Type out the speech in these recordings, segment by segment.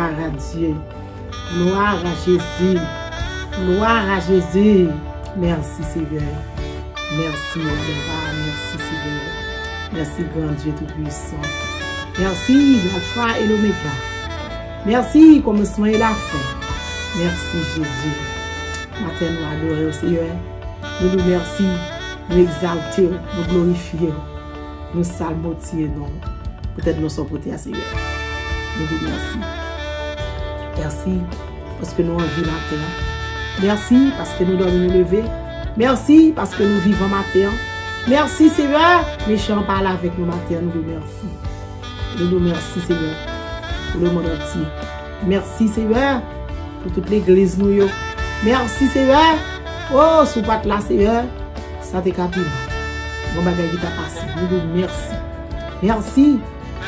Gloire à Dieu. Gloire à Jésus. Gloire à Jésus. Merci Seigneur. Merci Papa. Merci Seigneur. Merci grand Dieu Tout-Puissant. Merci l'Alpha et l'Oméga. Merci commencement et la fin. Merci Jésus. Matin nous adorons Seigneur. Nous nous remercions, nous exaltons, nous glorifions, nous salmotions. Peut-être nous sommes portés à Seigneur. Nous vous remercions. Merci parce que nous avons vu matin. Merci parce que nous devons nous lever. Merci parce que nous vivons matin. Merci Seigneur. Méchant parle avec nous matin. Nous vous remercions. Nous vous remercions Seigneur pour le monde entier. Merci Seigneur pour toute l'église nous. Merci Seigneur. Oh, sous pat là Seigneur. Ça t'est capable. Bon bagage qui t'a passé. Nous vous remercions. Merci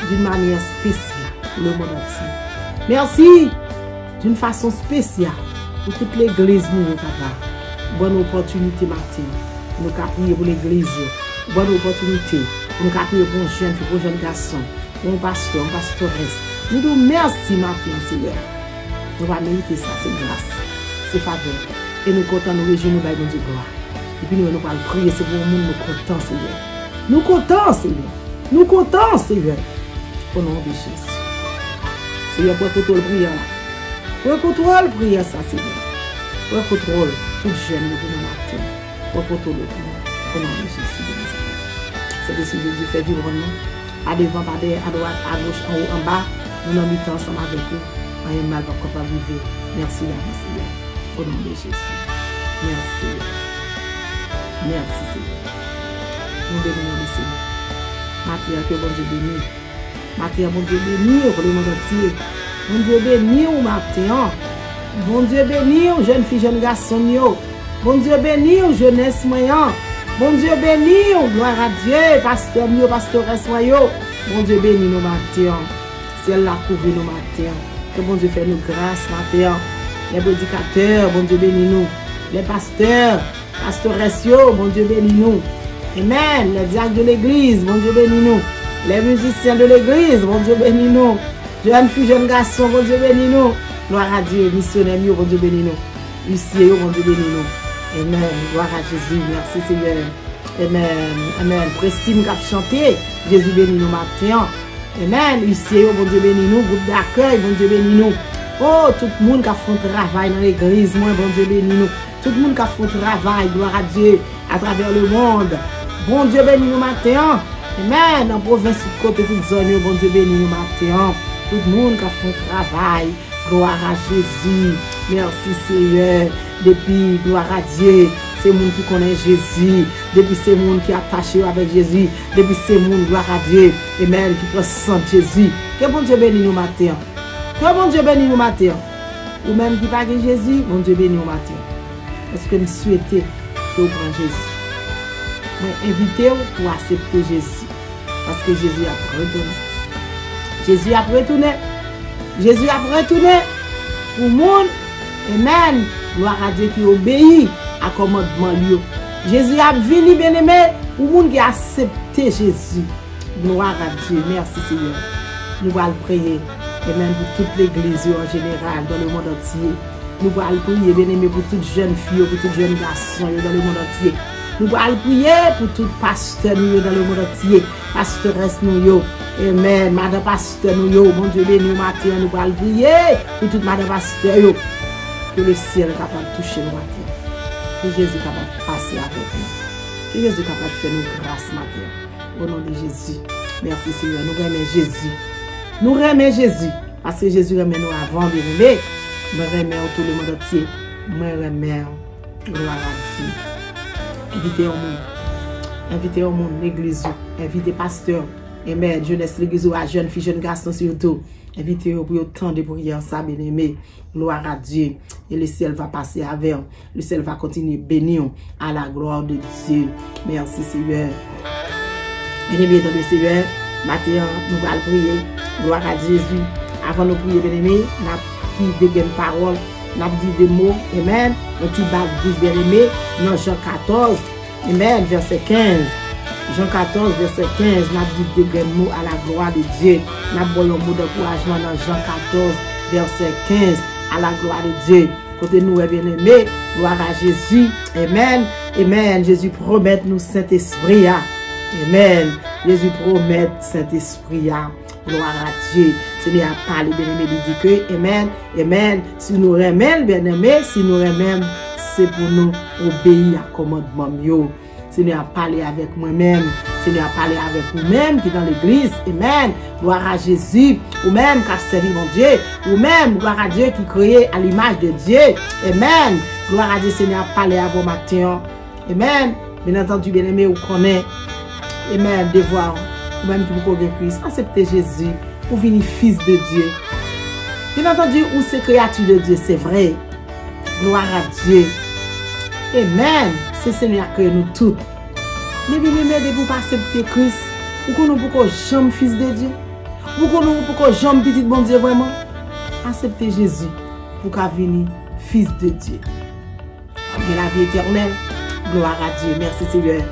d'une manière spéciale pour le monde entier. Merci d'une façon spéciale pour toute l'église nous, papa. Bonne opportunité matin. Nous avons prié pour l'église. Bonne opportunité. Nous avons prié pour un jeune garçon, pour un pasteur, un pastoresse. Nous vous remercions matin, Seigneur. Nous allons mériter ça, c'est grâce, c'est faveur. Et nous comptons nous réjouir, nous allons dire gloire. Et puis nous allons prier, c'est pour le monde, nous comptons, Seigneur. Nous comptons, Seigneur. Nous comptons, Seigneur. Au nom de Jésus. Seigneur, pour contrôle prière. Pour contrôle prière, ça, Seigneur. Pour contrôle, tout jeune, nous venons matin. Pour contrôle prière. Au nom de Jésus de Nazareth. C'est ainsi que Dieu fait vivre nous. À devant, à derrière, à droite, à gauche, en haut, en bas. Nous nous mettons ensemble avec vous. Rien mal va pas vivre. Merci, Seigneur. Au nom de Jésus. Merci. Merci, Seigneur. Nous bénissons le Seigneur. Matin, que bon Dieu bénisse. Matin, bon Dieu bénisse pour le monde entier. Bon Dieu bénisse au matin. Bon Dieu bénisse, jeune fille, jeune garçon. Bon Dieu bénisse, jeunesse moyen. Bon Dieu bénisse, gloire à Dieu, pasteur mio, pastoresse moyo. Bon Dieu bénisse nos matins. C'est là couvre nos matins. Que bon Dieu fait nous grâce matin. Les prédicateurs, bon Dieu bénisse nous. Les pasteurs, pastoresses, bon Dieu bénisse nous. Amen. Les diacres de l'église, bon Dieu bénisse nous. Les musiciens de l'église, bon Dieu bénisse nous. Jeunes filles, jeunes garçons, bon Dieu bénisse nous. Gloire à Dieu, missionnaires, bon Dieu bénisse nous. Huissiers, bon Dieu bénisse nous. Amen. Gloire à Jésus. Merci Seigneur. Amen. Amen. Prestime cap chanter. Jésus bénit nous matin. Amen. Huissiers, bon Dieu bénisse nous. Groupe d'accueil, bon Dieu bénisse nous. Oh, tout le monde qui a fait un travail dans l'église, moi, bon Dieu bénisse nous. Tout le monde qui a fait un travail, gloire à Dieu, à travers le monde. Bon Dieu bénisse nous matin. Amen. Dans la province, tout côté, toute zone, bon Dieu bénisse nous matin. Tout le monde qui a fait un travail. Gloire à Jésus. Merci Seigneur. Depuis, gloire à Dieu. C'est le monde qui connaît Jésus. Depuis, c'est le monde qui est attaché avec Jésus. Depuis, c'est le monde, gloire à Dieu. Amen. Qui présente Jésus. Que bon Dieu bénisse nous matin. Que bon Dieu bénisse nous matin. Ou même qui parle de Jésus, bon Dieu bénisse nous matin. Parce que nous souhaitons que vous preniez Jésus. Mais invitez-vous pour accepter Jésus. Parce que Jésus a retourné. Jésus a retourné. Jésus a retourné pour le monde. Amen. Gloire à Dieu qui obéit à commandement lui. Jésus a venu bien aimé pour le monde qui a accepté Jésus. Gloire à Dieu. Merci Seigneur. Nous allons prier. Amen. Pour toute l'église en général dans le monde entier. Nous allons prier bien aimé pour toutes jeunes filles, pour toutes jeunes garçons dans le monde entier. Nous allons prier pour tout pasteur dans le monde entier. Pastoresse nous. Amen. Madame pasteur nous, bon Dieu béni nous matin, nous allons prier pour toute madame pasteur que le ciel est capable de toucher nous matin. Que Jésus est capable de passer avec nous. Que Jésus est capable de faire nous grâce matin. Au nom de Jésus. Merci Seigneur. Nous remercions Jésus. Nous remercions Jésus. Parce que Jésus remet nous avant de lever. Nous remercions tout le monde entier. Nous remercions. Gloire à Dieu. Invitez au monde. Invitez au monde l'église. Invitez pasteur. Amen. Jeunesse l'église ou à jeunes filles, jeunes garçons surtout. Invitez-vous pour autant de prières, ça, bien aimé. Gloire à Dieu. Et le ciel va passer avec. Le ciel va continuer bénir à la gloire de Dieu. Merci Seigneur. Bien-aimé dans le Seigneur, maintenant, nous allons prier. Gloire à Jésus. Avant de prier, bien-aimé, nous avons dit des paroles, nous avons dit des mots. Amen. Un petit bac bouche, bien-aimé, dans Jean 14. Amen. Verset 15. Jean 14, verset 15, nous avons dit des mots à la gloire de Dieu. Nous avons un mot d'encouragement dans Jean 14, verset 15. À la gloire de Dieu. Côté nous, bien-aimés, gloire à Jésus. Amen. Amen. Jésus promet nous Saint-Esprit. Amen. Jésus promet Saint-Esprit. Gloire à Dieu. Seigneur a parlé, bien-aimé, il dit que, Amen. Amen. Si nous remettons, bien-aimé, si nous remettons, c'est pour nous obéir à commandement. Seigneur a parlé avec moi-même. Seigneur a parlé avec nous-mêmes qui est dans l'église. Amen. Gloire à Jésus. Ou même qui a servi mon Dieu. Ou même, gloire à Dieu qui créé à l'image de Dieu. Amen. Gloire à Dieu, Seigneur a parlé à vos matins. Amen. Bien entendu, bien-aimé, vous connaissez. Amen. Devoir. Ou même qui vous connaissez Christ. Acceptez Jésus. Pour venir fils de Dieu. Bien entendu, ou c'est créature de Dieu. C'est vrai. Gloire à Dieu. Amen. C'est Seigneur que nous tous. Mais bien aimé, de vous pas accepter Christ. Ou qu'on nous pour jamais fils de Dieu. Ou qu'on nous pour jamais petit bon Dieu vraiment. Accepter Jésus pour qu'il vienne fils de Dieu. De la vie éternelle. Gloire à Dieu. Merci Seigneur.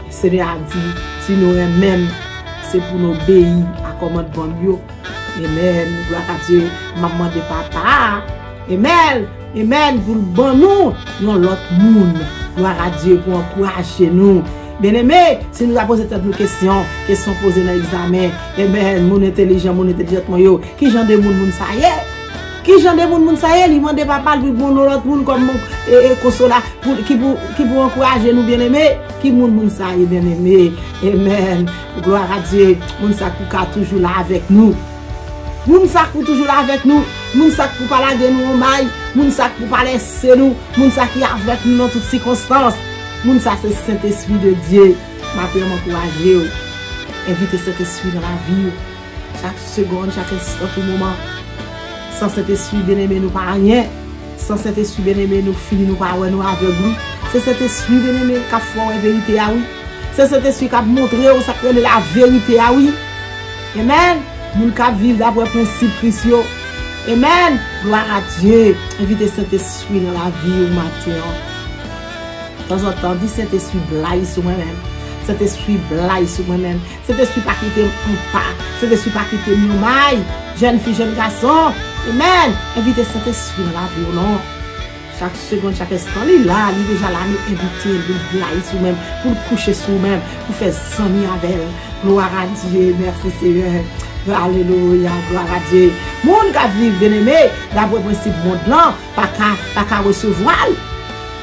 Seigneur a dit, si nous même, c'est pour nous obéir à commandement Dieu. Amen. Gloire à Dieu. Maman de papa. Amen. Amen. Pour le bon nous, non l'autre monde. Gloire à Dieu pour encourager nous. Bien-aimé, si nous avons posé toutes nos questions posées dans l'examen, amen, mon intelligent, yo, qui j'en de moun ça y est? Qui j'en de moun ça y est? Li mande papa pour bon l'autre moun comme consola qui pour encourager nous bien-aimé, qui moun ça y est bien-aimé. Amen. Gloire à Dieu. Moun ça qui toujours là avec nous. Moun ça qui toujours là avec nous. Moun ça qui parler de nous au mail, moun ça qui parler de nous, moun ça qui avec nous dans toutes circonstances. Moun ça c'est Saint-Esprit de Dieu. Ma père m'encourager. Invitez Saint-Esprit dans la vie. Chaque seconde, chaque instant, tout moment. Sans Saint-Esprit bien-aimé, nous pas rien. Sans Saint-Esprit bien-aimé, nous finissons nous pas nous aveugles. C'est Saint-Esprit bien-aimé qui a fait la vérité ah oui. C'est Saint-Esprit qui a montré où ça crée la vérité ah oui. Amen. Moun qui vivent d'après principe Christ. Amen. Gloire à Dieu. Invitez Saint-Esprit dans la vie au matin. De temps en temps, dit Saint-Esprit blague sur moi-même. Saint-Esprit blague sur moi-même. Saint-Esprit pas quitter mon pas. Saint-Esprit pas quitter mon maille. Jeune fille, jeune garçon. Amen. Invitez Saint-Esprit dans la vie ou non. Chaque seconde, chaque instant, il est là, il est déjà là, nous inviter, nous blague sur nous-même, pour coucher sur nous-même, pour faire s'ennuyer avec elle. Gloire à Dieu. Merci Seigneur. Alléluia, gloire à Dieu. Moun qui vit bien aimé, d'après le principe monde là, pas qu'à recevoir.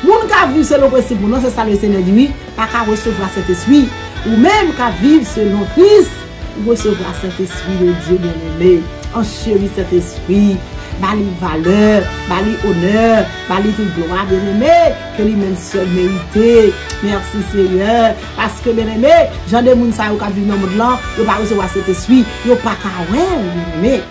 Moun qui vit selon le principe non, c'est ça le Seigneur dit, pas qu'à recevoir cet esprit. Ou même qui vivre selon Christ, ou recevoir cet esprit de Dieu bien aimé. En chéri cet esprit, bali valeur, bali honneur, bali toute gloire bien aimé, que lui-même seul mérité. Merci Seigneur, parce que bien aimé, j'en ai moun sa yo ka vivre dans le monde là, yo pas recevoir cet esprit, yo pas ka wel bien aimé.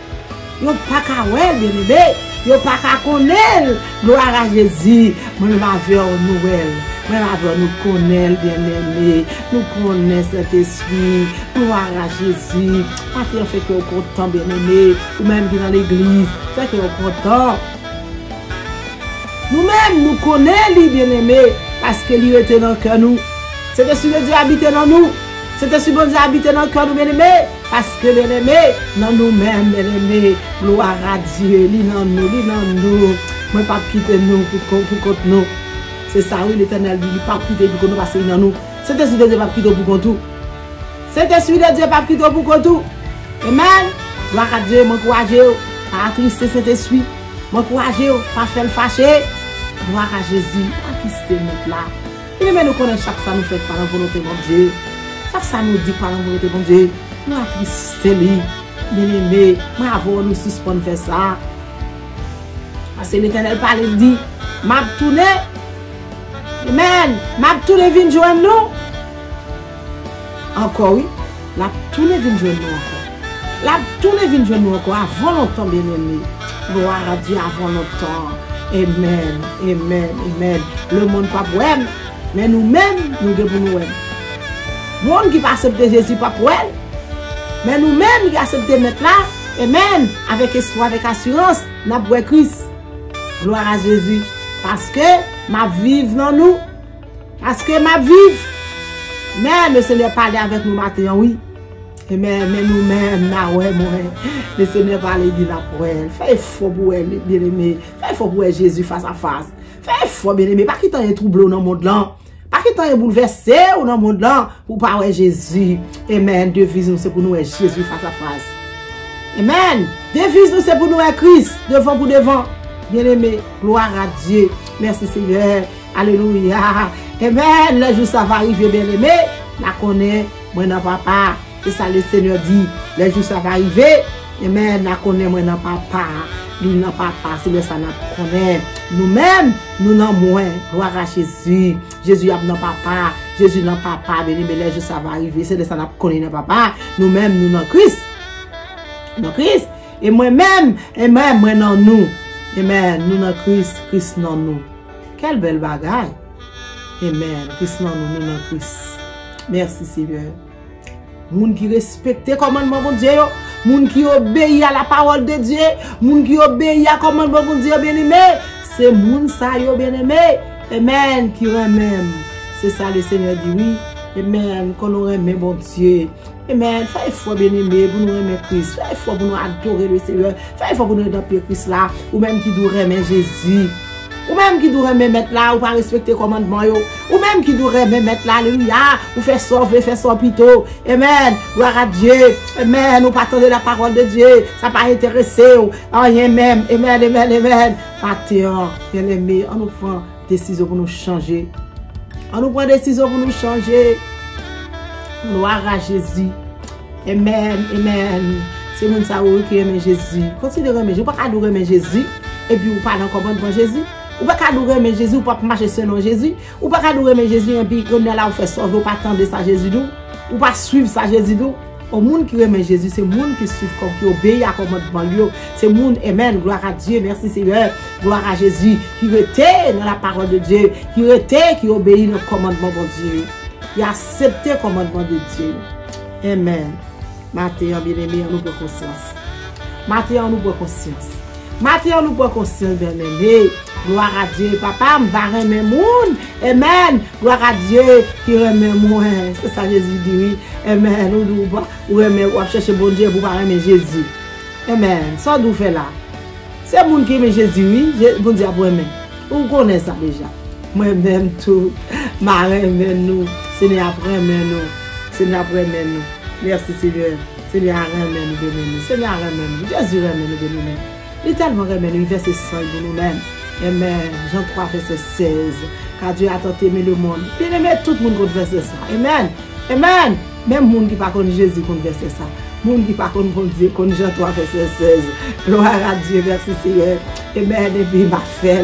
Yo pas ka wel bien aimé, yo pas ka connaître. Gloire à Jésus, mon aveur nouvelle. Mon aveur nous connaît bien aimé, nous connaît cet esprit. Gloire à Jésus. Pas qu'il fait que content bien aimé, ou même qui dans l'église, fait que content. Nous-mêmes, nous connaissons lui bien aimé, parce que lui était dans le cœur nous. C'était sur le Dieu habité dans nous. C'était sur le Dieu habité dans le cœur nous bien aimé. Parce que bien aimé, dans nous-mêmes bien aimé, gloire à Dieu, lui dans nous. Moi pas quitter nous pour contre nous. C'est ça oui l'Éternel dit, pas quitter pour nous passer dans nous. C'était sur le Dieu pas quitter pour contre tout. C'était sur le Dieu pas quitter pour contre tout. Amen. Gloire à Dieu, m'encourager, pas attrister cet esprit. M'encourager, pas faire le fâcher. Gloire à Jésus, pas quitter notre là. Il aime nous connaître chaque fois nous fait par la volonté de Dieu. Chaque fois nous dit par la volonté de Dieu. Nous attrister lui, bien aimé. Moi avant nous suspendre faire ça. Parce que l'Éternel parle dit, m'a tourné. Amen. M'a tourné vient joindre nous. Encore oui. La tourné vient joindre nous encore. La tourné vient joindre nous encore avant longtemps bien aimé. Gloire à Dieu avant longtemps. Amen, amen, amen. Le monde pas pour elle, mais nous-mêmes, nous devons nous aimer. Le monde qui pas accepter Jésus pas pour elle, mais nous-mêmes qui accepter mettre là, amen, avec espoir, avec assurance, nous avons Christ. Gloire à Jésus. Parce que ma vive dans nous, parce que ma vive. Mais le Seigneur parle avec nous matin, oui. Amen. Mais nous-mêmes, le Seigneur va aller dire pour elle. Fais fort pour elle, bien-aimé. Fais fort pour elle, Jésus face à face. Fais fort, bien-aimé. Pas qu'il t'en ait troublé dans le monde là. Pas qu'il t'en ait bouleversé dans le monde là. Pour pas voir Jésus. Amen. Devise nous, c'est pour nous Jésus face à face. Amen. Devise nous, c'est pour nous Christ. Devant pour devant. Bien-aimé. Gloire à Dieu. Merci Seigneur. Alléluia. Amen. Le jour ça va arriver, bien-aimé. La connaît. Moi, non, papa. C'est ça le Seigneur dit. Le jour ça va arriver. Amen. La connaît, moi, non, papa. Lui, non, papa. C'est le ça nous connaît. Nous-mêmes, nous n'en moins. Gloire à Jésus. Jésus a non, papa. Jésus non, papa. Bien-aimé, le jour ça va arriver. C'est le ça nous connaît, non, papa. Nous-mêmes, nous non, Christ. Non, Christ. Et moi-même, moi, non, nous. Amen. Nous non, Christ. Christ non, nous. Quelle belle bagaille. Amen. Christ non, nous non, Christ. Merci Seigneur. Moun qui respecte commandement de Dieu, moun qui obéit à la parole de Dieu, moun qui obéit à commandement de Dieu bien-aimé, c'est moun ça yo bien-aimé. Amen, qui remet. C'est ça le Seigneur dit oui. Amen, qu'on nous remet bon Dieu. Amen, fais fort bien-aimé pour nous remettre Christ. Fais fort pour nous adorer le Seigneur. Fais fort pour nous adopter Christ là, ou même qui doit remettre Jésus. Ou même qui doit mettre là, ou pas respecter le commandement, ou même qui doit mettre là, alléluia, ou faire sauver plutôt. Amen. Gloire à Dieu. Amen. Ou pas attendre la parole de Dieu. Ça pas intéressé. Rien même. Amen, amen, amen. Matin, bien aimé, on nous prend décision pour nous changer. On nous prend décision pour nous changer. Gloire à Jésus. Amen, amen. C'est mon ça qui aime Jésus. Continuez de remettre. Je ne peux pas adorer Jésus. Et puis, vous parlez en commandement Jésus. Ou pas adorer mais Jésus, ou pas marcher selon Jésus, ou pas adorer mais Jésus, et puis on est là, on fait ça, on pas attendre ça Jésus, ou pas suivre ça Jésus. Au monde qui remet Jésus, c'est le monde qui suit, qui obéit à commandement, c'est le monde, amen, gloire à Dieu, merci Seigneur, gloire à Jésus, qui était dans la parole de Dieu, qui obéit au commandement de Dieu, qui a accepté le commandement de Dieu. Amen. Maintenant, bien-aimé, on nous prend conscience. Maintenant, on nous prend conscience. Maintenant, nous prenons conscience, bien-aimé. Gloire à Dieu. Papa, me va remettre moun. Amen. Gloire à Dieu qui remet moi. C'est ça, Jésus dit oui. Amen. Ou remet, ou chercher bon Dieu pour pas remettre Jésus. Amen. Ça, nous fait là. C'est moun qui aime Jésus, oui. Bon Dieu pour remettre. Vous connaissez ça déjà. Moi-même, tout. Ma remet nous. Seigneur, remet nous. Seigneur, remet nous. Merci, Seigneur. Seigneur, remet nous, bien-aimé. Seigneur, remet nous. Jésus, remet nous, bien-aimé. Il est tellement remet nous, verset 5 de nous-mêmes. Amen. Jean 3, verset 16. Car Dieu a tant aimé le monde. Bien aimé, tout le monde compte verset ça. Amen. Amen. Même le monde qui ne connaît pas Jésus compte verset ça. Le monde qui ne connaît pas Dieu compte Jean 3, verset 16. Gloire à Dieu, merci Seigneur. Amen. Et puis, ma fait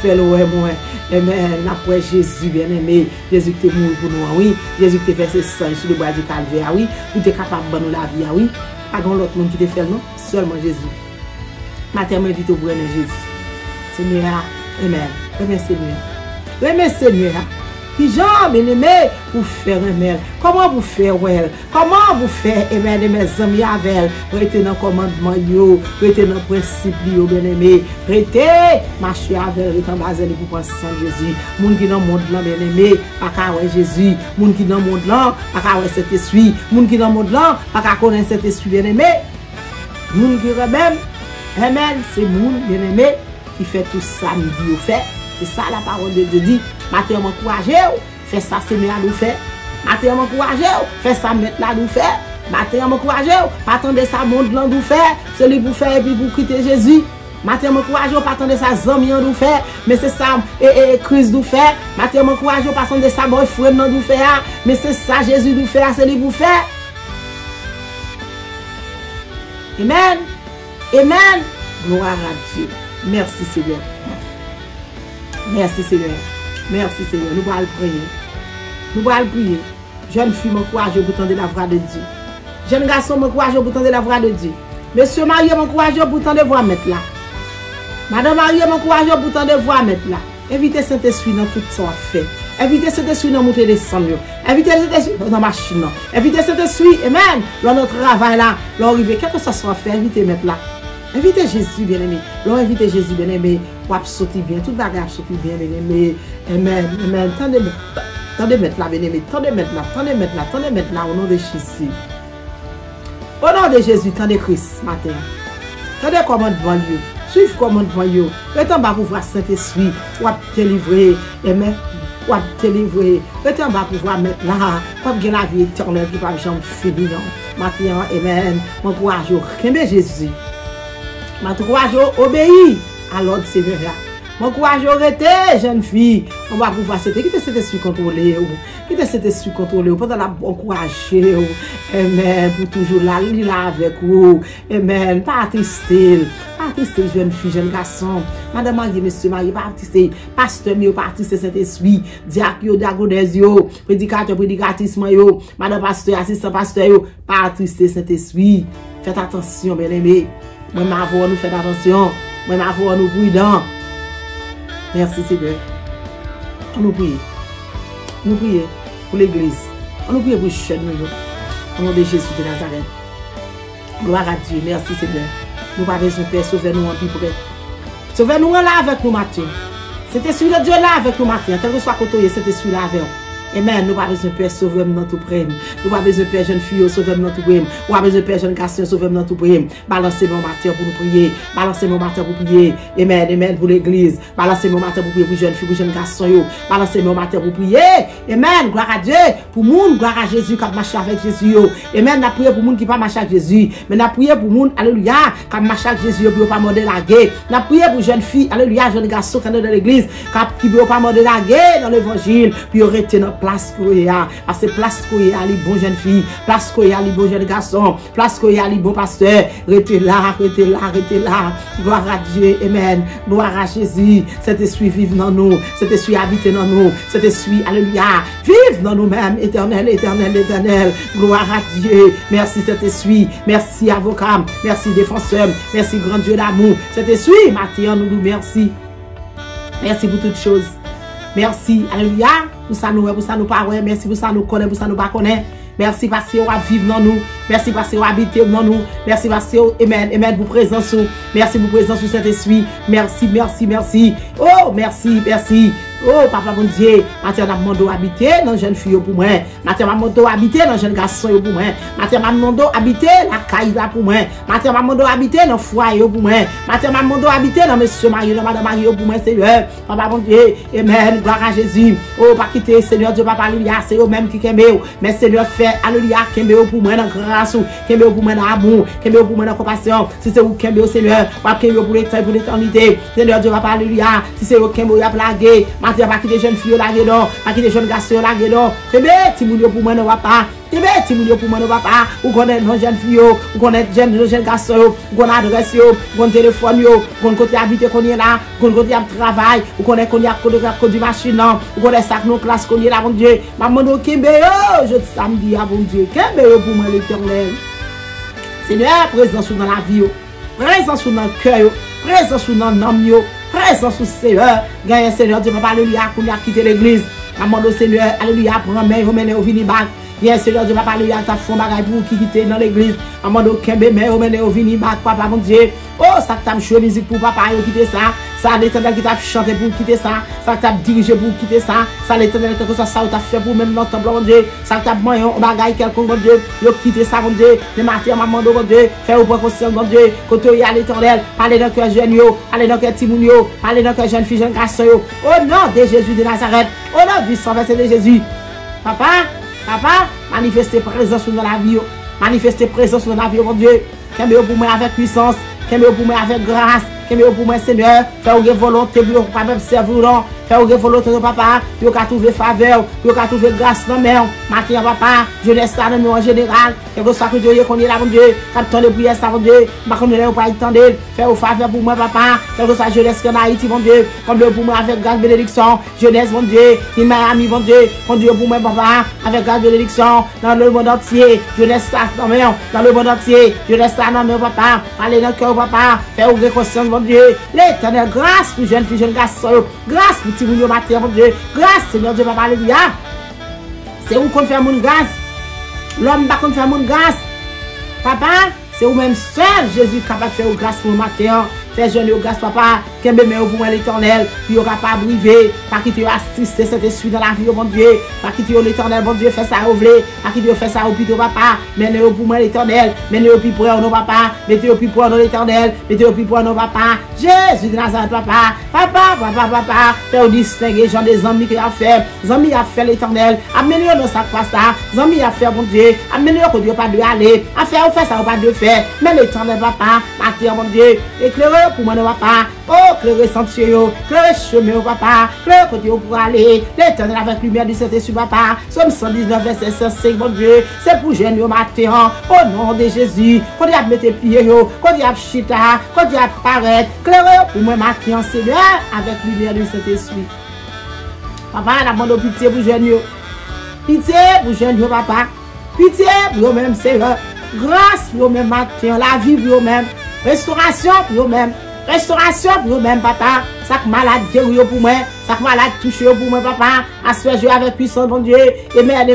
ouais, moi. Amen. La Jésus, bien aimé. Jésus qui est mort pour nous, oui. Jésus qui est versé sang sur le bois du calvaire, oui. Vous êtes capable de nous la vie, oui. Pas grand l'autre monde qui te fait, non. Seulement Jésus. Matin, m'invite au bout de Jésus. Seigneur, amen. Remercie Seigneur. Remercie Seigneur. Qui Jean, bien aimé, pour faire amen. Comment vous faire well? Comment vous faire amen de mes amis avec? Restez dans le commandement, restez dans le principe, bien aimé. Restez, marchez avec, restez en bas pour penser en Jésus. Moun qui dans le monde là, bien aimé, pas qu'à ouais Jésus. Moun qui dans le monde là, pas qu'à ouais cet esprit. Moun qui dans le monde là, pas qu'à connaître cet esprit, bien aimé. Moun qui remède. Amen, c'est moun bien-aimé qui fait tout ça, midi ou fait. C'est ça la parole de Dieu dit. Matin, m'encouragez, fais ça, Seigneur, nous fait. Matin, m'encouragez, fais ça, mettre là, nous fait. Matin, m'encouragez, pas attendre ça, monde là, nous fait. C'est lui pour faire et puis pour quitter Jésus. Matin, m'encouragez, pas attendre ça, zami, nous fait. Mais c'est ça, Christ nous fait. Matin, m'encouragez, pas attendre ça, boyfriend, nous fait. Mais c'est ça, Jésus nous fait, c'est lui pour faire. Amen. Amen. Gloire à Dieu. Merci Seigneur. Merci Seigneur. Merci Seigneur. Nous allons prier. Nous allons prier. Jeune fille, m'encourage au bouton de la voix de Dieu. Jeune garçon, m'encourage au bouton de la voix de Dieu. Monsieur marié, m'encourage au bouton de voix mettre là. Madame mariée, m'encourage au bouton de voix mettre là. Invitez Saint-Esprit dans tout son fait. Invitez Saint-Esprit dans monter des descendre. Invitez Saint-Esprit dans la machine. Invitez Saint-Esprit, amen. Dans notre travail là, l'arrivée, quel que ce soit fait, invitez mettre là. Invitez Jésus, bien-aimé. Invitez Jésus, bien-aimé. Pour sauter bien. Tout bagage sauter bien, bien-aimé. Amen. Amen. Tendez mettre là, bien-aimé. Tendez mettre là. Tendez mettre là. Tendez mettre là au nom de Jésus. Au nom de Jésus, tant de Christ, matin. Tant de commandements, suivez commandements, le temps va pouvoir Saint-Esprit, ou te livrer, amen, ou te livrer, le temps va pouvoir mettre là, comme la vie éternelle qui va jamais finir. Matin, amen, mon courage, aimez Jésus. Mon courage, obéir à l'ordre Seigneur. Mon courage, arrêtez, jeune fille. On va pouvoir se dire, quittez cet esprit contrôlé. Quittez cet esprit contrôlé. Pendant la encourager. Amen. Pour toujours là, là avec vous. Amen. Pas attrister. Pas attrister, jeune fille, jeune garçon. Madame Marie, monsieur Marie, pas attrister. Pasteur, mieux, pas attrister cet esprit. Diacre, diaconesse, prédicateur, prédicatrice, madame pasteur, assistant pasteur, pas attrister cet esprit. Faites attention, bien aimé. Moi, ma voix, nous faites attention. Moi, ma voix, nous prudents. Merci Seigneur. On nous prie. On nous prie pour l'église. On nous prie pour le chêne. Au nom de Jésus de Nazareth. Gloire à Dieu. Merci Seigneur. Nous pas besoin de Père. Sauvez-nous en plus. Sauvez-nous là avec nous matin. C'était celui de Dieu là avec nous matin. Tel que soit côté, c'était celui là avec nous. Amen. Nous pas besoin de Père. Sauvez-nous dans tout près. Nous pas besoin de Père jeune fille. Sauvez-nous dans tout près. Nous pas besoin de Père jeune garçon. Sauvez-nous dans tout près. Balancez mon matin pour nous prier. Balancez mon matin pour prier. Amen. Amen. Pour l'église. Balancez mon matin pour prier pour jeune fille, pour jeune garçon. Balancez mon matin pour prier. Amen. Gloire à Dieu. Pour monde, gloire à Jésus qui a marché avec Jésus. Amen. N'a prié pour monde qui pas marché avec Jésus. Mais n'a prié pour monde, alléluia, qui a marché avec Jésus pour pas morder la guerre. N'a prié pour jeune fille, alléluia, jeune garçon qui est dans l'église, qui ne peut pas morder la guerre dans l'évangile. Puis arrêter dans place qu'on y a. Parce que place qu'on y a, les bons jeunes filles. Place qu'on y a, les bons jeunes garçons. Place qu'on y a, les bons pasteurs. Restez là, restez là, restez là. Gloire à Dieu. Amen. Gloire à Jésus. Cet esprit vive dans nous. Cet esprit habite dans nous. Cet esprit, alléluia, vive dans nous-mêmes. Éternel, éternel, éternel. Gloire à Dieu. Merci cet esprit. Merci avocat. Merci défenseur. Merci grand Dieu d'amour. Cet esprit, Matthieu, nous nous merci. Merci pour toutes choses. Merci, alléluia, pour ça nous pas, merci pour ça nous connaît, pour ça nous pas connaît. Merci parce que vous vivez dans nous. Merci parce que vous habitez dans nous. Merci parce que amen, amen, pour présence. Merci pour présence sur cet esprit. Merci, merci, merci. Oh, merci, merci. Oh, papa mon Dieu, Matin m'a demandé habiter dans jeune fille pour moi. Matin m'a demandé habiter dans jeune garçon pour moi. Matin m'a demandé habiter la caille pour moi. Matin m'a demandé habiter dans foyer pour moi. Matin m'a demandé habiter dans monsieur Marie, dans madame Marie pour moi, Seigneur. Papa mon Dieu, amen, gloire à Jésus. Oh, pas quitter Seigneur Dieu, papa, alléluia, c'est eux même qui aiment. Mais Seigneur fait, alléluia, qui aime pour moi dans grâce, qui aime pour moi dans amour, qui aime pour moi dans compassion. Si c'est vous qui aime Seigneur, pas qui aime pour l'éternité. Seigneur Dieu, papa, alléluia. Si c'est vous qui aime, à plaguer. Matin, pas quitter jeunes filles là dedans, pas quitter jeunes garçons là dedans. C'est bien, Timounio pour moi, ne va pas. C'est bien, Timounio pour moi, ne va pas. Ou connaître nos jeunes filles, ou connaître jeunes garçons, ou connaître adresse, ou connaître téléphone, ou connaître côté habité qu'on est là, ou connaître côté travail, ou connaître qu'on y a conduit machine, ou connaître sac nos classes qu'on est là, mon Dieu. Maman, nous, Kembe, je te samedi, à mon Dieu. Kembe, pour moi, l'éternel. Seigneur, présence dans la vie, présence dans le cœur, présence dans l'âme, présence au Seigneur. Gagne Seigneur, Dieu, papa, alléluia, qu'on a quitté l'église. Maman, au Seigneur, alléluia, pour main, remène au vinibac. Bien, Seigneur, Dieu, papa, alléluia, ta fond bagaille pour qui quitter dans l'église. Maman, au Kembe, mais remène au vinibac, papa, mon Dieu. Oh, ça t'a joué musique pour papa, quitter ça. Ça, l'éternel qui t'a chanté pour quitter ça. Ça t'a dirigé pour quitter ça. Ça, l'éternel que ça t'a fait pour même dans ton mon Dieu. Ça t'a moyen, on bagaille quelqu'un, mon Dieu. Yo quitter ça, mon Dieu. Le matin, maman, mon Dieu. Faire au point conscient, mon Dieu. Quand tu y a l'éternel, parlez dans le cœur jeune, parlez dans le cœur timoun, parlez dans le cœur jeune fille, jeune garçon. Au nom de Jésus de Nazareth. Au nom du sang versé de Jésus. Papa, manifestez présence dans la vie. Manifestez présence dans la vie, mon Dieu. Qu'aimez-vous pour moi avec puissance. Qu'aimez-vous pour moi avec grâce. Qu'aimez-vous pour moi, Seigneur. Faites volonté, puis vous pas même servir. Faites volonté de papa. Puis vous trouver faveur. Puis vous trouver grâce dans mer. Matin, papa. Je laisse ça dans nous en général. Et que ce soit que Dieu qu'on est là, mon Dieu. Quand on est prié, ça, mon Dieu. Ma commune n'est pas attendre. Faites faveur pour moi, papa. Faites que ça, je laisse en Haïti, mon Dieu. Comme pour moi avec grâce bénédiction. Jeunesse, mon Dieu. Il m'a ami, mon Dieu. Conduire pour moi, papa. Avec grâce bénédiction. Dans le monde entier. Je laisse ça dans mer. Dans le monde entier. Je laisse ça dans mer, papa. Allez dans le cœur, papa. Faites ouvrir conscience, mon Dieu. L'éternel, grâce pour jeune fille, jeune garçon. Grâce pour petit mounio matin, mon Dieu. Grâce, Seigneur Dieu, papa, alléluia. C'est où qu'on fait mon grâce. L'homme va qu'on fait mon grâce. Papa, c'est vous même seul, Jésus, capable de faire grâce pour le matin. Fais jeune grâce, papa. Qu'elle met pour moi l'éternel, puis au capable briver, pas quitter assister cet esprit dans la vie, mon Dieu, pas quitter l'éternel, mon Dieu, fait ça au blé, pas quitter fait ça au pito papa, menez-le pour moi l'éternel, menez-le au pour nos papa, mettez au pour nous l'éternel, mettez au pour nos papa, Jésus de Nazareth, papa, fais distinguer gens des amis qui a fait, les amis a fait l'éternel, amenez-le dans sa croix ça, les amis a fait mon Dieu, amenez-le que Dieu pas de aller, à faire ou faire ça ou pas de faire, mais l'éternel papa, matin mon Dieu, éclairez pour moi nos papa, oh, éclairez sentier, éclairez chemin papa, éclairez côté pour aller, l'éternel avec lumière du Saint-Esprit papa, Somme 119 verset 5 mon Dieu, c'est pour jeune matin, au nom de Jésus, quand il a mis tes pieds, quand il a chita, quand il a paraître, éclairez pour moi matin, Seigneur, avec lumière du Saint-Esprit. Papa, la demande pitié pour jeune, pitié pour jeune papa, pitié pour eux-mêmes, Seigneur, grâce pour eux-mêmes matin, la vie pour eux-mêmes, restauration pour eux-mêmes, restauration pour eux-mêmes, papa. Chaque malade guéri pour moi, chaque malade touché pour moi, papa. À ce jouer avec puissance, mon Dieu. Et merde,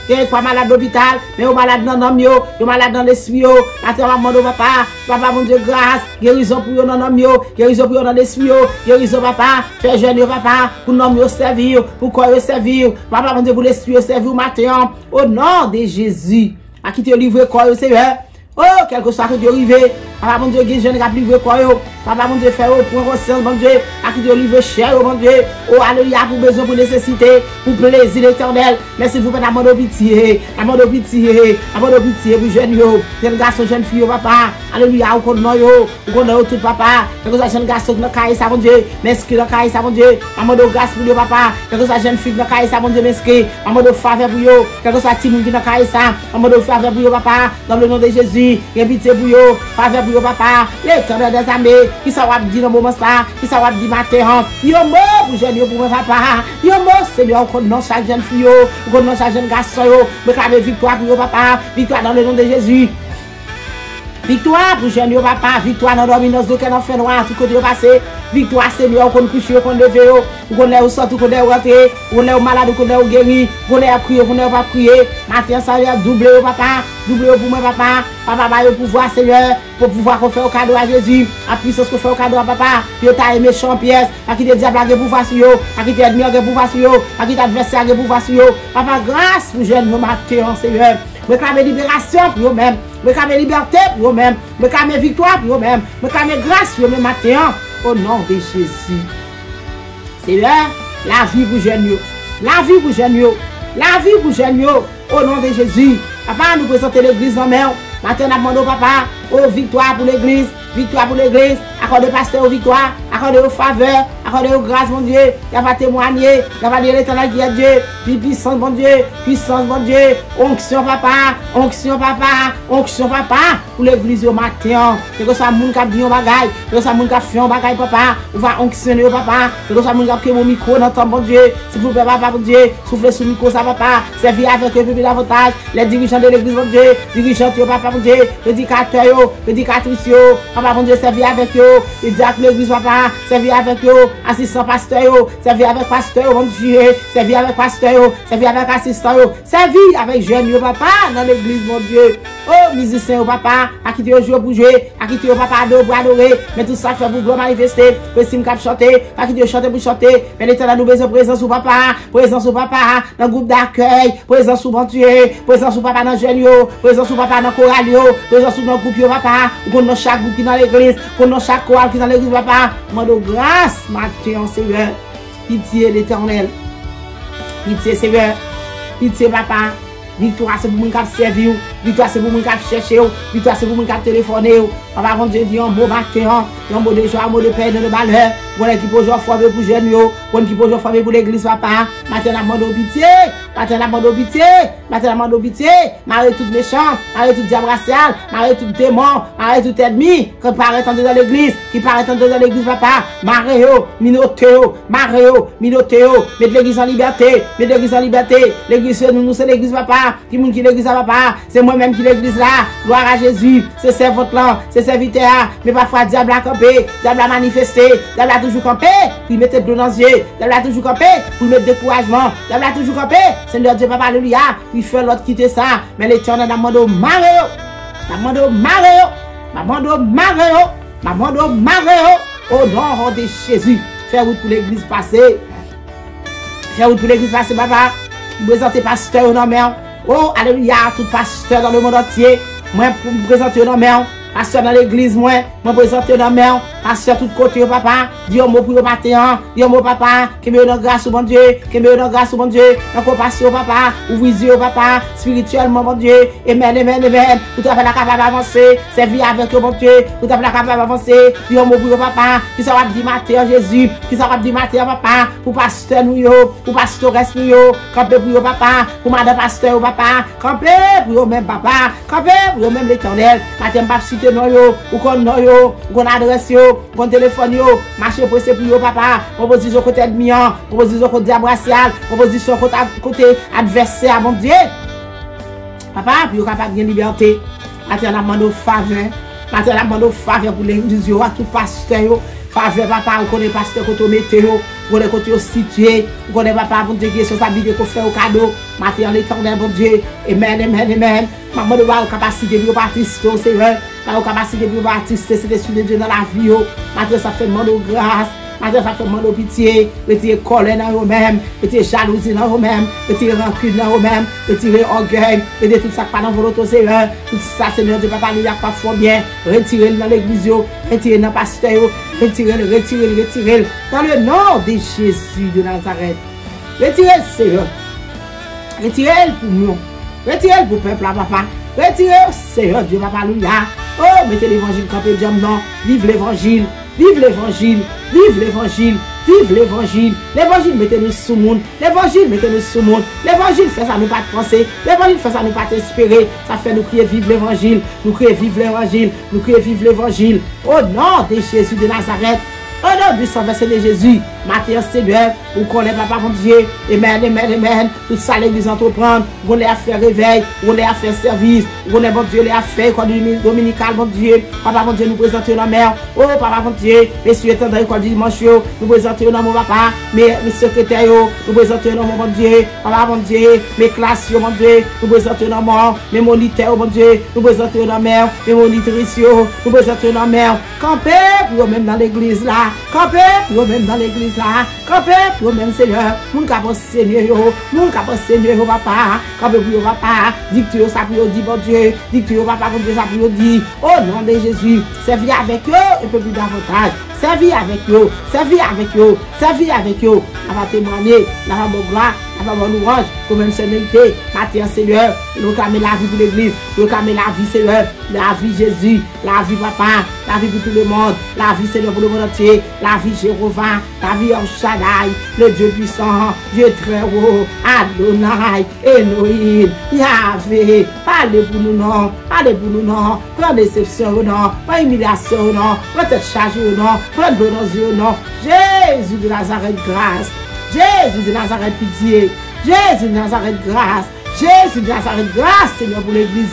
il y a pas malade d'hôpital, mais au malade dans l'homme, au malade dans l'esprit, attends, mon papa, papa, mon Dieu, grâce, guérison pour eux dans l'homme, guérison pour eux dans l'esprit, guérison, papa, fais jeune, papa, pour l'homme servir, pour quoi servir, papa, mon Dieu, pour l'esprit servir matin, au nom de Jésus. À qui te livre quoi, Seigneur? Oh, quelque chose que tu arrives, papa mon Dieu, qui jeune qui livre quoi, papa mon Dieu, fait pour conscience, mon Dieu, à qui tu livre cher, mon Dieu, oh, alléluia, pour besoin, pour nécessité, pour plaisir éternel, merci vous, la mode de pitié, la mode de pitié, la mode de pitié, pour jeune, jeune garçon, jeune fille, papa, alléluia, au connaît, au connaît tout, papa, quelque chose, jeune garçon, dans caille, ça, mon Dieu, merci, dans caille, ça, mon Dieu, la mode de grâce pour Dieu, papa, quelque chose, jeune fille, dans caille, ça, mon Dieu, merci, la mode de faveur pour vous, quelque chose, timide, dans caille, ça, la mode de faveur pour vous, papa, dans le nom de Jésus. Et pitié pour vous, faveur pour vous, papa, l'éternel des armées, qui s'en dit dans le moment ça, qui s'en dit matin, yo mot pour jeune, pour mon papa, yo mot, Seigneur, qu'on non chaque jeune fille, qu'on non chaque jeune garçon, me clame victoire pour vous, papa, victoire dans le nom de Jésus. Victoire pour jeune, papa, victoire dans la dominance de quel enfant noir, tout côté passé, victoire, Seigneur, qu'on couche, qu'on levé, qu'on est au sorti, qu'on est au rentré, qu'on est au malade, qu'on est au guéri, qu'on est à prier, qu'on est pas prier, matin, ça vient doubler, papa, doubler pour moi, papa, papa, va au pouvoir, Seigneur, pour pouvoir qu'on fait au cadeau à Jésus, à puissance qu'on fait au cadeau à papa, qui t'a aimé champ pièce, à qui te diable a pouvoir sur eux, à qui t'admis a pouvoir sur eux, à qui t'adversaire a pouvoir sur eux, papa, grâce pour jeune, matin, Seigneur, me clame libération pour eux-mêmes, me clame liberté pour eux-mêmes, me clame victoire pour eux-mêmes, me clame grâce pour eux-mêmes matin, au nom de Jésus. Seigneur, la vie pour jeune, la vie pour jeune, la vie pour jeune, au nom de Jésus. Papa, nous présentons l'église en main. Maintenant, nous demandons, papa, oh, victoire pour l'église, victoire pour l'église, accordez pasteur aux victoire, accordez aux faveurs, accordez aux grâces, mon Dieu, il va témoigner, il va dire l'éternel qui est Dieu, puis puissance, mon Dieu, onction, papa, pour l'église au matin, que ça, moun qui a dit un bagage, que ça, moun qui a fait un bagage, papa, on va onctionner, papa, que ça, moun qui a mon micro dans ton, mon Dieu, s'il vous plaît, papa, mon Dieu, soufflez sous le micro, ça, papa, servir avec le peuple davantage, les dirigeants de l'église, mon Dieu, dirigeants, papa, mon Dieu, éducateurs, éducatrices, papa, mon Dieu, servir avec eux, éducateur l'église, papa, servir avec eux, assistant pasteur, servir avec pasteur, mon Dieu, servir avec pasteur, servir avec assistant, servir avec jeunes, papa, dans l'église, mon Dieu, oh, musicien, papa, à qui tu joues pour jouer, à qui tu papa, pour adorer, mais tout ça fait pour gloire manifester, pour sim cap chanter, à qui tu chanter pour chanter, mais l'éternel nous besoin présence au papa, dans le groupe d'accueil, présence au bon Dieu, présence au papa dans jeune, présence au papa dans chorale, présence dans le groupe, papa, ou dans chaque groupe qui dans l'église, ou dans chaque chorale qui dans l'église, papa, demande grâce, matin, Seigneur, pitié l'éternel, pitié, Seigneur, pitié, papa, victoire c'est pour moi qui servir, victoire c'est pour moi qui chercher, victoire c'est pour moi qui téléphoner, papa, mon Dieu, dit un beau matin, un mot de joie, un mot de paix, de malheur, bon qui peut jouer former pour jeunes, bon qui peut jouer former pour l'église, papa, matin la demande pitié, matin la demande pitié, matin la demande pitié, marre tout méchant, marre tout diable racial, marre tout démon, marre tout ennemi, qui paraît dans l'église, dans l'église, papa, marre minotéo, mette l'église en liberté, l'église nous c'est l'église, papa, qui moun qui l'église, papa, c'est moi-même qui l'église là, gloire à Jésus, c'est servante là, c'est serviteur, mais parfois diable a campé, diable a manifesté, diable a toujours campé, puis mettez de l'eau dans les yeux, diable a toujours campé, puis mettre découragement, diable a toujours campé, Seigneur Dieu, papa, alléluia, puis fait l'autre quitter ça, mais l'éternel a demandé au Mario, Au nom de Jésus. Fais route pour l'église passée. Fais route pour l'église passée, papa. Vous présentez pasteur dans main. Oh, alléluia, tout pasteur dans le monde entier. Moi, pour me présenter dans main. Pasteur dans l'église, moi présenter dans main. Pasteur tout côté, papa. Dis un mot pour le matin. Dis un mot, papa. Que me donne grâce au bon Dieu. Que me donne grâce au bon Dieu. La compassion, papa. Ouvre les yeux, papa. Spirituellement, bon Dieu. Amen, amen, amen. Tout à fait la capable d'avancer. Servir avec le bon Dieu. Tout à fait la capable d'avancer. Dis un mot pour le papa. Qui ça va dire matin, Jésus. Qui ça va dire matin, papa. Pour pasteur, nous, yo. Pour pasteur, reste, nous, yo. Campé pour le papa. Pour madame pasteur, papa. Campé pour le même papa. Campé pour le même l'éternel. Matin, pas citer non, yo. Ou qu'on non, yo. Ou qu'on adresse, yo. Bon téléphone yo, marché pressé pour yo papa, proposition côté ennemi, proposition côté racial, proposition côté adversaire, mon Dieu. Papa, pour yo capable de liberté. Maintenant on a demandé faveur. Maintenant on a demandé faveur pour l'église yo, à tout pasteur yo. Faveur papa, on connaît pasteur côté météo, on connaît côté situé, on connaît papa pour Dieu qui responsabilité pour faire au cadeau. Maintenant l'éternel bon Dieu. Amen, amen, amen. Maman de voir capacité de participer au Seigneur. Par capacité de participer, c'est l'esprit de Dieu dans la vie. Maintenant, ça fait demande de grâce. Maintenant, ça fait demande de pitié. Retirer colère dans eux-mêmes. Retirer jalousie dans eux-mêmes. Retirer rancune dans eux-mêmes. Retirer orgueil. Retirer tout ça qui pas dans volonté Seigneur. Tout ça, Seigneur, Dieu, papa, il n'y a pas fort bien. Retirez-le dans l'église. Retirez-le dans le pasteur. Retirez-le, retirez-le, retirez-le. Dans le nom de Jésus de Nazareth. Retirez-le, Seigneur. Retirez-le pour nous. Retirez-le pour le peuple, papa. Retirez-le, Seigneur, Dieu, papa, alléluia. Oh, mettez l'évangile quand vous dites non. Vive l'évangile. Vive l'évangile. Vive l'évangile. Vive l'évangile. L'évangile, mettez-nous sous le monde. L'évangile, mettez-nous sous le monde. L'évangile fait ça nous pas de penser. L'évangile fait ça nous pas d'espérer. Ça fait nous crier vive l'évangile. Nous crier vive l'évangile. Nous crier vive l'évangile. Au nom de Jésus de Nazareth. Au nom du sang versé de Jésus. Matin, Seigneur, vous connaissez papa mon Dieu. Amen, amen, amen. Tout ça, l'église entreprendre. Vous les à faire réveil. Vous les à faire service. Vous les, mon Dieu, les à faire école dominicale, mon Dieu. Papa, mon Dieu, nous présentons la mère. Oh, papa, mon Dieu. Messieurs, étendant école dimanche, nous présentons dans mon papa. Mes secrétaires, nous présentons dans mon Dieu. Papa, mon Dieu. Mes classes, mon Dieu. Nous présentons dans mon. Mes moniteurs, mon Dieu. Nous présentons dans mère. Mes monitrices, nous présentons dans mère. Campez, pour même dans l'église là. Campez, pour même dans l'église là. Campez, pour même Seigneur. Moun kapos Seigneur, moun kapos Seigneur, papa. Campez pour papa. Dictio ça pour dire, bon Dieu. Dictio papa pour Dieu ça pour dire. Au nom de Jésus, servis avec eux un peu plus davantage. Servis avec eux, servis avec eux, servis avec eux. On va témoigner, on va me gloire, on va me louange, pour même sénérité. Matin, Seigneur, nous clamons la vie pour l'église, nous clamons la vie, Seigneur, la vie Jésus, la vie papa, la vie pour tout le monde, la vie Seigneur pour le monde entier, la vie Jéhovah, la vie El Shaddai, le Dieu puissant, Dieu très haut, Adonai, Elohim, Yahvé, parlez pour nous non, parlez pour nous non, pas déception non, pas humiliation non, pas tête chargée non, pas de bonheur non, Jésus de Nazareth grâce, Jésus de Nazareth pitié, Jésus de Nazareth grâce, Jésus de Nazareth grâce Seigneur pour l'église,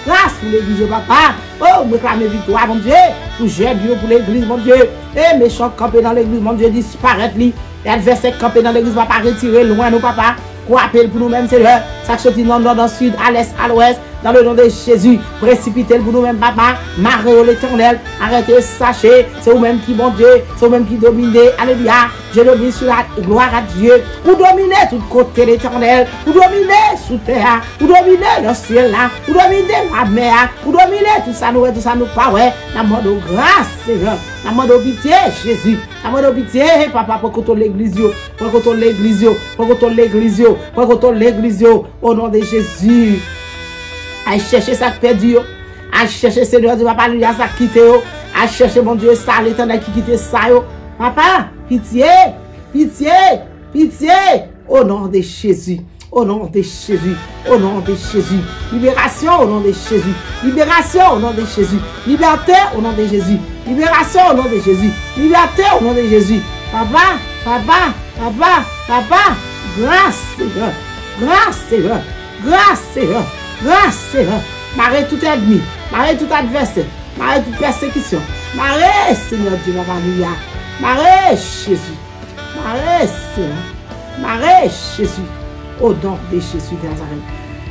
grâce pour l'église papa, oh me clamer victoire mon Dieu, pour jeune Dieu pour l'église mon Dieu, et méchant campé dans l'église mon Dieu disparaître lui, et adversaire campé dans l'église va pas retirer loin nous papa, qu'on appelle pour nous-mêmes Seigneur, ça sortit dans le nord, dans le sud, à l'est, à l'ouest, dans le nom de Jésus, précipitez pour nous-mêmes papa, marrez l'éternel, arrêtez, sachez, c'est vous-même qui bon Dieu, c'est vous-même qui dominez, alléluia, je domine sur la gloire à Dieu, vous dominez tout côté l'éternel, vous dominez sous terre, vous dominez le ciel là, vous dominez la mer, vous dominez tout ça nous pas, ouais, dans le monde de grâce Seigneur, dans le monde de pitié Jésus, dans le monde de pitié papa, pour qu'on l'église, pour qu'on l'église, pour qu'on l'église, pour qu'on l'église, au nom de Jésus. À chercher ça perdu, à chercher Seigneur Dieu, papa, lui a ça quitté, à chercher mon Dieu, ça, l'éternel qui quitte ça, papa, pitié, pitié, pitié, au nom de Jésus, au nom de Jésus, au nom de Jésus, libération au nom de Jésus, libération au nom de Jésus, liberté au nom de Jésus, libération au nom de Jésus, liberté au nom de Jésus, papa, papa, papa, papa, grâce Seigneur, grâce Seigneur, grâce Seigneur. Grâce Seigneur, marrer tout ennemi, marrer tout adversaire, marrer toute persécution, marrer Seigneur Dieu, alléluia, marrer Jésus, marrer Seigneur, marrer Jésus, au nom de Jésus de Nazareth,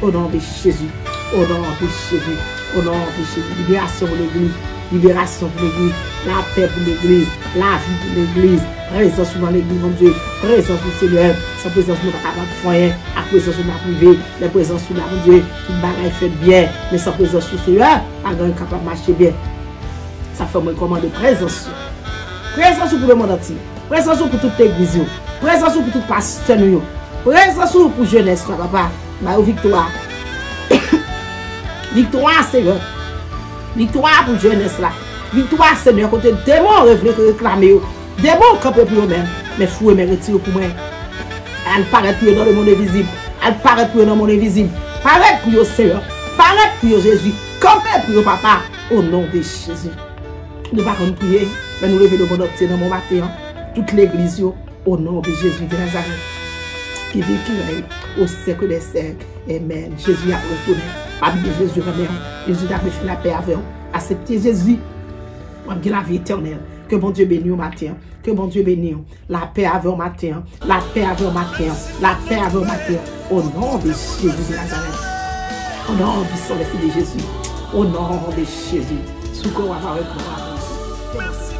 au nom de Jésus, au nom de Jésus, au nom de Jésus, libération pour l'église, libération pour l'église, la paix pour l'église, la vie pour l'église, présence dans l'église, mon Dieu, présence du Seigneur, sans présence nous pas capable de foyer, à présence de la privée, la présence de la mon Dieu, tout bagaille fait bien, mais sans présence du Seigneur, à grand capable de marcher bien. Ça fait moi commande présence. Présence pour le monde entier, présence pour toute l'église, présence pour tout pasteur, présence pour jeunesse, papa, bah victoire. Victoire, Seigneur. Victoire pour jeunesse là. Victoire, Seigneur, côté démon réclamer. Démon camper pour eux-mêmes. Mais fou et mais retire pour moi. Elle paraît pour dans le monde invisible. Elle paraît pour dans le monde invisible. Paraît pour eux, Seigneur. Paraît pour eux, Jésus. Camper pour eux, papa. Au nom de Jésus. Nous ne pouvons pas prier, mais nous lever le monde entier dans mon matin. Toute l'église, au nom de Jésus de Nazareth. Qui vit, qui règne au siècle des siècles. Amen. Jésus a retourné. Parmi Jésus, Jésus a fait la paix avec vous. Acceptez Jésus. On dit la vie éternelle. Que bon Dieu bénisse au matin. Que bon Dieu bénisse. La paix avec au matin. La paix avec au matin. La paix avec au matin. Au nom de Jésus de Nazareth. Au nom du sang de Jésus. Au nom de Jésus. Sous quoi on va reprendre.